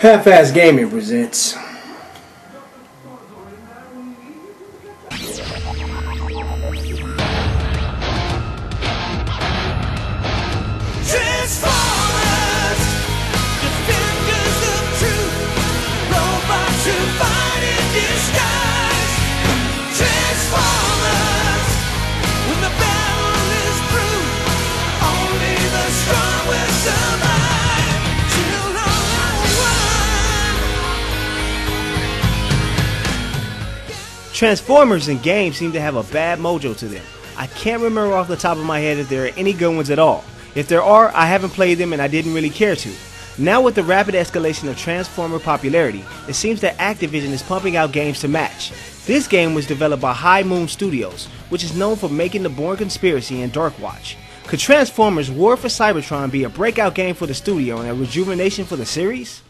Half-Ass Gaming presents Transformers, defenders of truth, robots who fight in disguise. Transformers, when the battle is through, only the strong will survive. Transformers in games seem to have a bad mojo to them. I can't remember off the top of my head if there are any good ones at all. If there are, I haven't played them and I didn't really care to. Now with the rapid escalation of Transformer popularity, it seems that Activision is pumping out games to match. This game was developed by High Moon Studios, which is known for making The Bourne Conspiracy and Dark Watch. Could Transformers War for Cybertron be a breakout game for the studio and a rejuvenation for the series?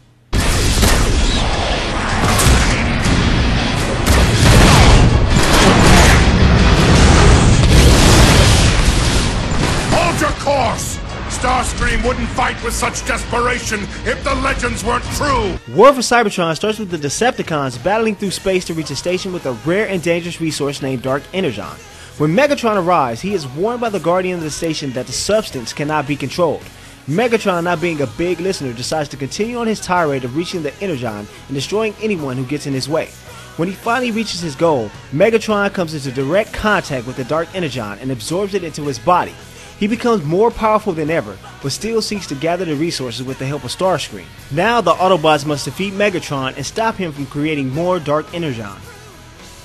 Hold your course! Starscream wouldn't fight with such desperation if the legends weren't true! War for Cybertron starts with the Decepticons battling through space to reach a station with a rare and dangerous resource named Dark Energon. When Megatron arrives, he is warned by the Guardian of the station that the substance cannot be controlled. Megatron, not being a big listener, decides to continue on his tirade of reaching the Energon and destroying anyone who gets in his way. When he finally reaches his goal, Megatron comes into direct contact with the Dark Energon and absorbs it into his body. He becomes more powerful than ever, but still seeks to gather the resources with the help of Starscream. Now the Autobots must defeat Megatron and stop him from creating more Dark Energon.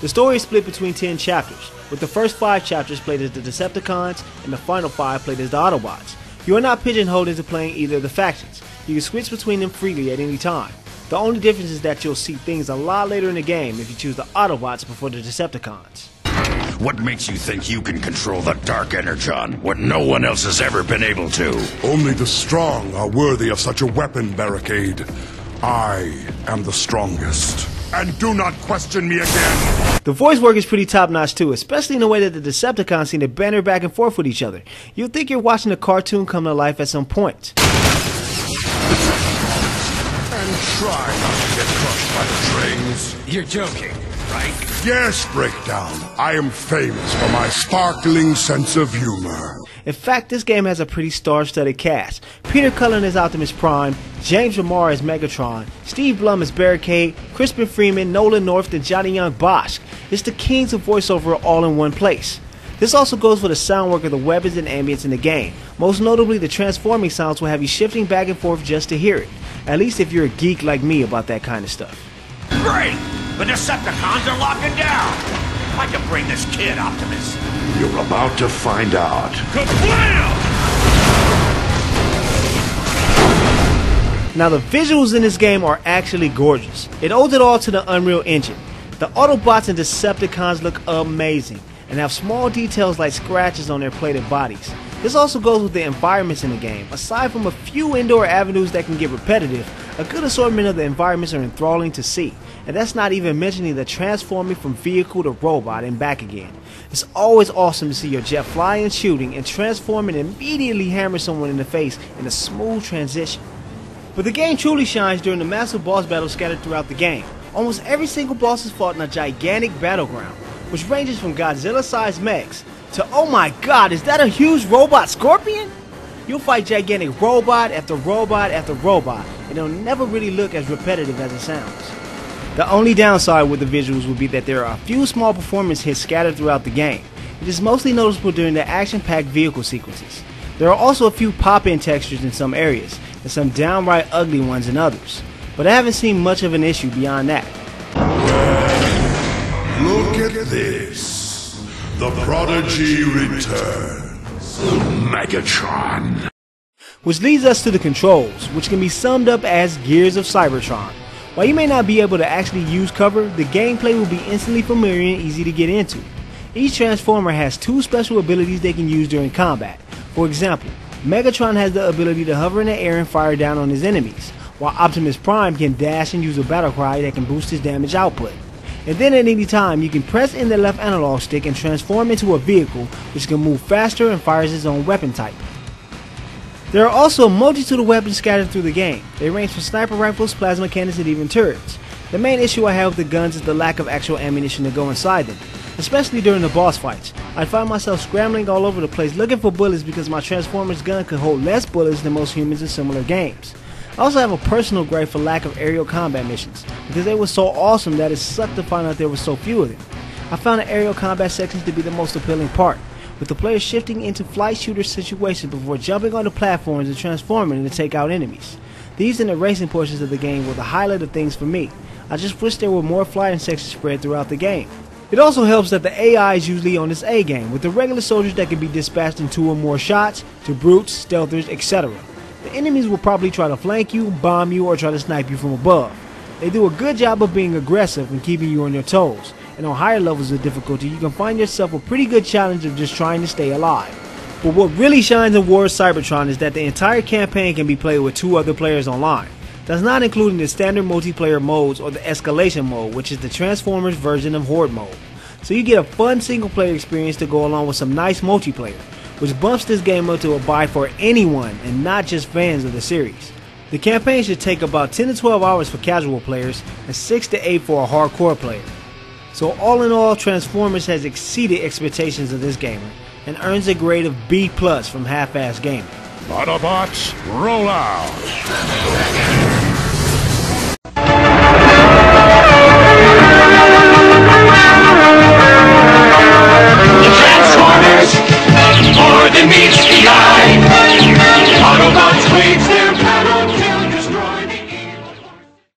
The story is split between 10 chapters, with the first 5 chapters played as the Decepticons and the final 5 played as the Autobots. You are not pigeonholed into playing either of the factions. You can switch between them freely at any time. The only difference is that you'll see things a lot later in the game if you choose the Autobots before the Decepticons. What makes you think you can control the Dark Energon when no one else has ever been able to? Only the strong are worthy of such a weapon, Barricade. I am the strongest. And do not question me again! The voice work is pretty top notch too, especially in the way that the Decepticons seem to banter back and forth with each other. You'll think you're watching a cartoon come to life at some point. And try not to get crushed by the trains. You're joking, right? Yes, Breakdown. I am famous for my sparkling sense of humor. In fact, this game has a pretty star-studded cast. Peter Cullen as Optimus Prime, James Remar as Megatron, Steve Blum as Barricade, Crispin Freeman, Nolan North, and Johnny Young Bosch. It's the kings of voiceover all in one place. This also goes for the sound work of the weapons and ambience in the game. Most notably, the transforming sounds will have you shifting back and forth just to hear it. At least if you're a geek like me about that kind of stuff. Great! The Decepticons are locking down! I can bring this kid, Optimus. You're about to find out. Kablam! Now the visuals in this game are actually gorgeous. It owes it all to the Unreal Engine. The Autobots and Decepticons look amazing and have small details like scratches on their plated bodies. This also goes with the environments in the game. Aside from a few indoor avenues that can get repetitive, a good assortment of the environments are enthralling to see. And that's not even mentioning the transforming from vehicle to robot and back again. It's always awesome to see your jet flying, shooting, and transform and immediately hammer someone in the face in a smooth transition. But the game truly shines during the massive boss battles scattered throughout the game. Almost every single boss is fought in a gigantic battleground, which ranges from Godzilla-sized mechs to, oh my god, is that a huge robot scorpion? You'll fight gigantic robot after robot after robot, and it'll never really look as repetitive as it sounds. The only downside with the visuals would be that there are a few small performance hits scattered throughout the game. It is mostly noticeable during the action-packed vehicle sequences. There are also a few pop-in textures in some areas, and some downright ugly ones in others. But I haven't seen much of an issue beyond that. Look at this. The prodigy returns. Megatron. Which leads us to the controls, which can be summed up as Gears of Cybertron. While you may not be able to actually use cover, the gameplay will be instantly familiar and easy to get into. Each Transformer has 2 special abilities they can use during combat. For example, Megatron has the ability to hover in the air and fire down on his enemies, while Optimus Prime can dash and use a battle cry that can boost his damage output. And then at any time, you can press in the left analog stick and transform into a vehicle which can move faster and fires its own weapon type. There are also a multitude of weapons scattered through the game. They range from sniper rifles, plasma cannons, and even turrets. The main issue I have with the guns is the lack of actual ammunition to go inside them, especially during the boss fights. I find myself scrambling all over the place looking for bullets because my Transformers gun could hold less bullets than most humans in similar games. I also have a personal gripe for lack of aerial combat missions, because they were so awesome that it sucked to find out there were so few of them. I found the aerial combat sections to be the most appealing part, with the player shifting into flight shooter situations before jumping onto platforms and transforming to take out enemies. These and the racing portions of the game were the highlight of things for me. I just wish there were more flying sections spread throughout the game. It also helps that the AI is usually on its A game, with the regular soldiers that can be dispatched in 2 or more shots, to brutes, stealthers, etc. The enemies will probably try to flank you, bomb you, or try to snipe you from above. They do a good job of being aggressive and keeping you on your toes, and on higher levels of difficulty you can find yourself a pretty good challenge of just trying to stay alive. But what really shines in War of Cybertron is that the entire campaign can be played with 2 other players online. That's not including the standard multiplayer modes or the escalation mode, which is the Transformers version of Horde mode. So you get a fun single player experience to go along with some nice multiplayer, which bumps this game up to a buy for anyone and not just fans of the series. The campaign should take about 10 to 12 hours for casual players and 6 to 8 for a hardcore player. So all in all, Transformers has exceeded expectations of this gamer and earns a grade of B+ from Half-Ass Gaming. Autobots, roll out!